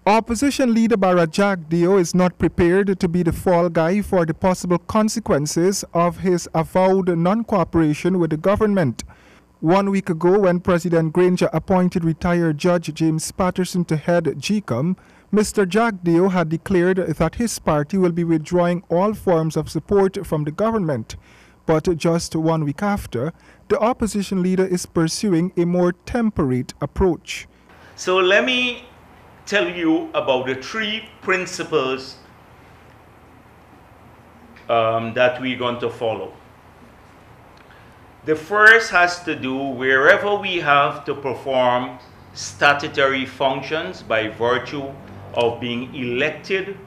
Opposition leader Gov'T is not prepared to be the fall guy for the possible consequences of his avowed non-cooperation with the government. 1 week ago, when President Granger appointed retired Judge James Patterson to head GCOM, Mr. Gov'T had declared that his party will be withdrawing all forms of support from the government. But just 1 week after, the opposition leader is pursuing a more temperate approach. So let me tell you about the three principles that we're going to follow. The first has to do wherever we have to perform statutory functions by virtue of being elected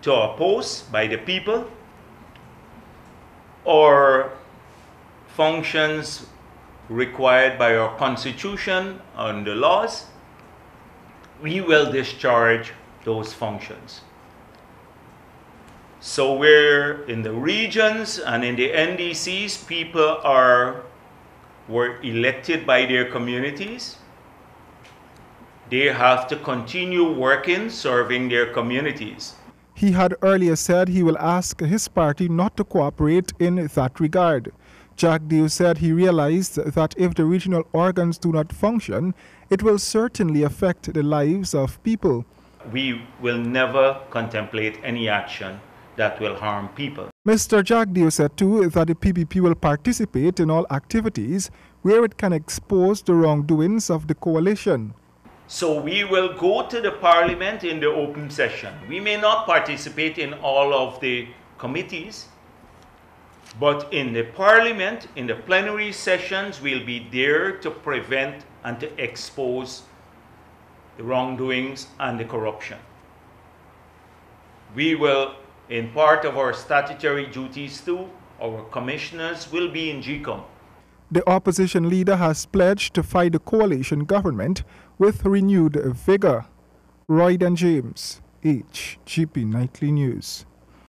to a post by the people, or functions required by our Constitution and the laws, we will discharge those functions. So where in the regions and in the NDCs, people were elected by their communities, they have to continue working, serving their communities. He had earlier said he will ask his party not to cooperate in that regard. Gov'T said he realized that if the regional organs do not function, it will certainly affect the lives of people. We will never contemplate any action that will harm people. Mr. Gov'T said too that the PPP will participate in all activities where it can expose the wrongdoings of the coalition. So we will go to the parliament in the open session. We may not participate in all of the committees, but in the parliament, in the plenary sessions, we'll be there to prevent and to expose the wrongdoings and the corruption. We will, in part of our statutory duties too, our commissioners will be in GCOM. The opposition leader has pledged to fight the coalition government with renewed vigor. Roy and James, HGP Nightly News.